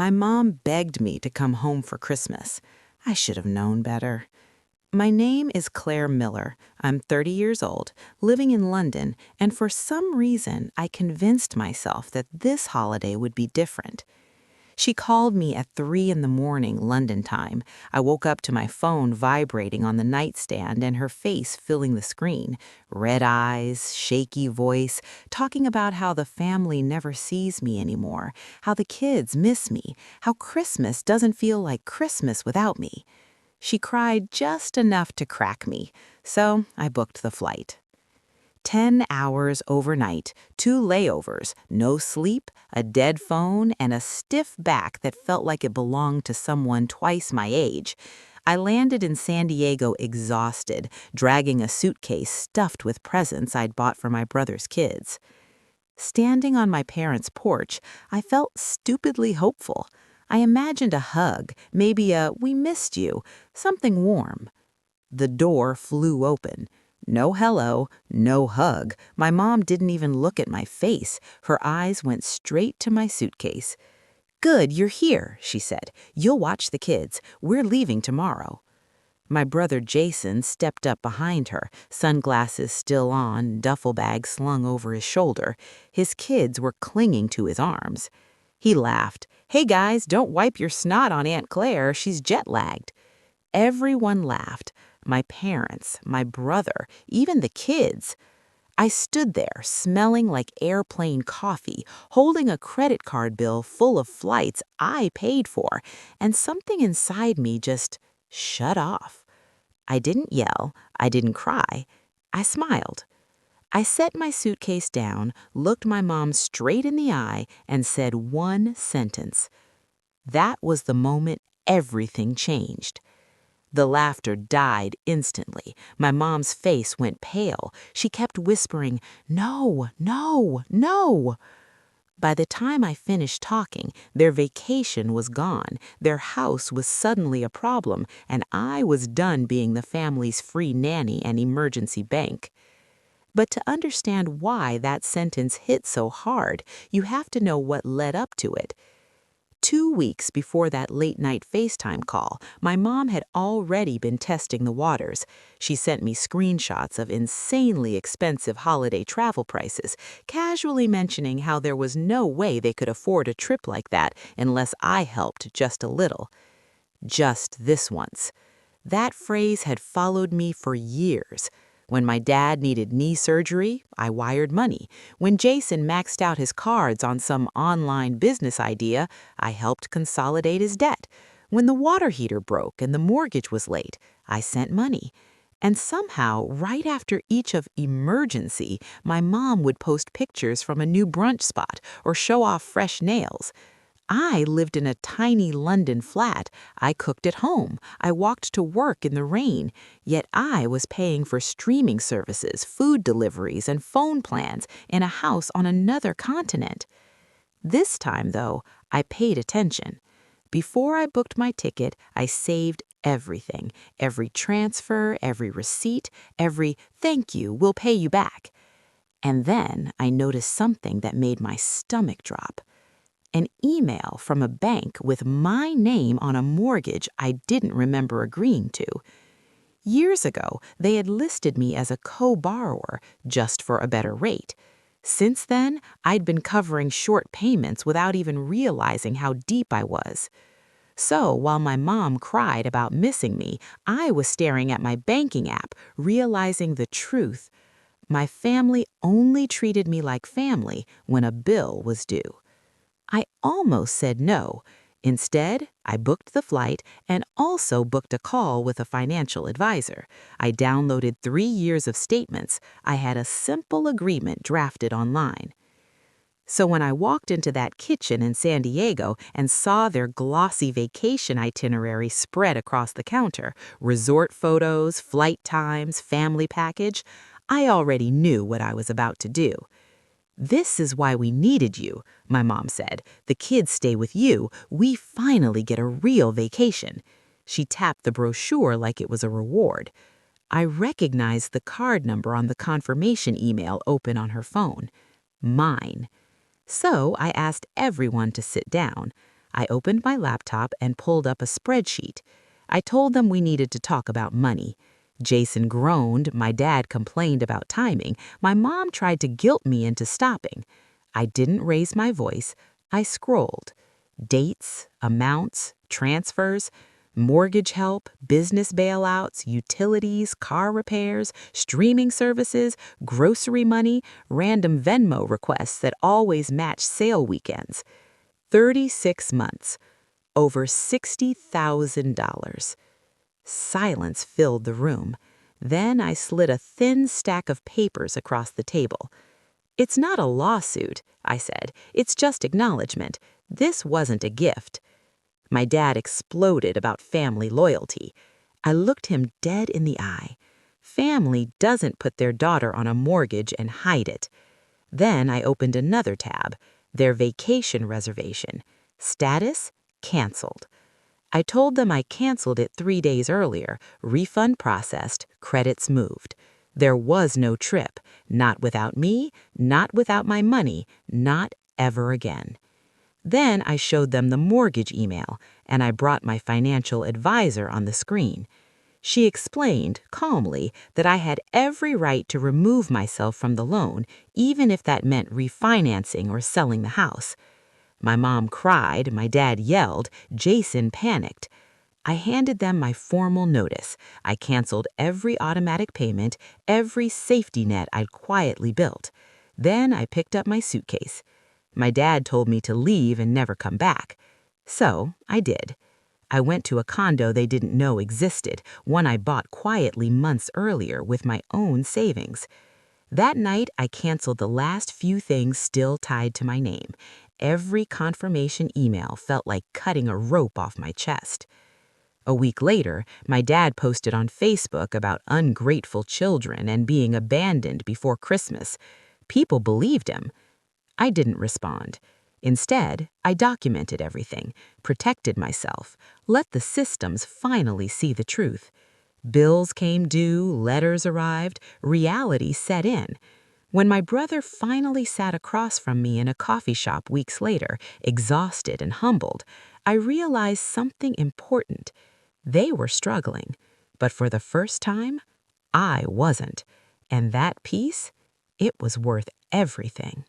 My mom begged me to come home for Christmas. I should have known better. My name is Claire Miller. I'm 30 years old, living in London, and for some reason, I convinced myself that this holiday would be different. She called me at 3 in the morning, London time. I woke up to my phone vibrating on the nightstand and her face filling the screen. Red eyes, shaky voice, talking about how the family never sees me anymore, how the kids miss me, how Christmas doesn't feel like Christmas without me. She cried just enough to crack me, so I booked the flight. 10 hours overnight, 2 layovers, no sleep, a dead phone, and a stiff back that felt like it belonged to someone twice my age. I landed in San Diego exhausted, dragging a suitcase stuffed with presents I'd bought for my brother's kids. Standing on my parents' porch, I felt stupidly hopeful. I imagined a hug, maybe a "we missed you," something warm. The door flew open. No hello, no hug. My mom didn't even look at my face. Her eyes went straight to my suitcase. "Good, you're here," she said. "You'll watch the kids. We're leaving tomorrow." My brother Jason stepped up behind her, sunglasses still on, duffel bag slung over his shoulder. His kids were clinging to his arms. He laughed. "Hey guys, don't wipe your snot on Aunt Claire. She's jet-lagged." Everyone laughed. My parents, my brother, even the kids. I stood there, smelling like airplane coffee, holding a credit card bill full of flights I paid for, and something inside me just shut off. I didn't yell, I didn't cry, I smiled. I set my suitcase down, looked my mom straight in the eye, and said one sentence. That was the moment everything changed. The laughter died instantly. My mom's face went pale. She kept whispering, "No, no, no." By the time I finished talking, their vacation was gone, their house was suddenly a problem, and I was done being the family's free nanny and emergency bank. But to understand why that sentence hit so hard, you have to know what led up to it. 2 weeks before that late-night FaceTime call, my mom had already been testing the waters. She sent me screenshots of insanely expensive holiday travel prices, casually mentioning how there was no way they could afford a trip like that unless I helped just a little. Just this once. That phrase had followed me for years. When my dad needed knee surgery, I wired money. When Jason maxed out his cards on some online business idea, I helped consolidate his debt. When the water heater broke and the mortgage was late, I sent money. And somehow, right after each of emergency, my mom would post pictures from a new brunch spot or show off fresh nails. I lived in a tiny London flat. I cooked at home. I walked to work in the rain. Yet I was paying for streaming services, food deliveries, and phone plans in a house on another continent. This time, though, I paid attention. Before I booked my ticket, I saved everything. Every transfer, every receipt, every "thank you, we'll pay you back." And then I noticed something that made my stomach drop. An email from a bank with my name on a mortgage I didn't remember agreeing to. Years ago, they had listed me as a co-borrower just for a better rate. Since then, I'd been covering short payments without even realizing how deep I was. So while my mom cried about missing me, I was staring at my banking app, realizing the truth. My family only treated me like family when a bill was due. I almost said no. Instead, I booked the flight and also booked a call with a financial advisor. I downloaded 3 years of statements. I had a simple agreement drafted online. So when I walked into that kitchen in San Diego and saw their glossy vacation itinerary spread across the counter, resort photos, flight times, family package, I already knew what I was about to do. "This is why we needed you," my mom said. "The kids stay with you. We finally get a real vacation." She tapped the brochure like it was a reward. I recognized the card number on the confirmation email open on her phone. Mine. So I asked everyone to sit down. I opened my laptop and pulled up a spreadsheet. I told them we needed to talk about money. Jason groaned, my dad complained about timing, my mom tried to guilt me into stopping. I didn't raise my voice, I scrolled. Dates, amounts, transfers, mortgage help, business bailouts, utilities, car repairs, streaming services, grocery money, random Venmo requests that always match sale weekends. 36 months, over $60,000. Silence filled the room. Then I slid a thin stack of papers across the table. "It's not a lawsuit," I said. "It's just acknowledgement. This wasn't a gift." My dad exploded about family loyalty. I looked him dead in the eye. Family doesn't put their daughter on a mortgage and hide it. Then I opened another tab, their vacation reservation. Status: canceled. I told them I canceled it 3 days earlier, refund processed, credits moved. There was no trip, not without me, not without my money, not ever again. Then I showed them the mortgage email, and I brought my financial advisor on the screen. She explained, calmly, that I had every right to remove myself from the loan, even if that meant refinancing or selling the house. My mom cried, my dad yelled, Jason panicked. I handed them my formal notice. I canceled every automatic payment, every safety net I'd quietly built. Then I picked up my suitcase. My dad told me to leave and never come back. So I did. I went to a condo they didn't know existed, one I bought quietly months earlier with my own savings. That night, I canceled the last few things still tied to my name. Every confirmation email felt like cutting a rope off my chest. A week later, my dad posted on Facebook about ungrateful children and being abandoned before Christmas. People believed him. I didn't respond. Instead, I documented everything, protected myself, let the systems finally see the truth. Bills came due, letters arrived, reality set in. When my brother finally sat across from me in a coffee shop weeks later, exhausted and humbled, I realized something important. They were struggling, but for the first time, I wasn't. And that peace, it was worth everything.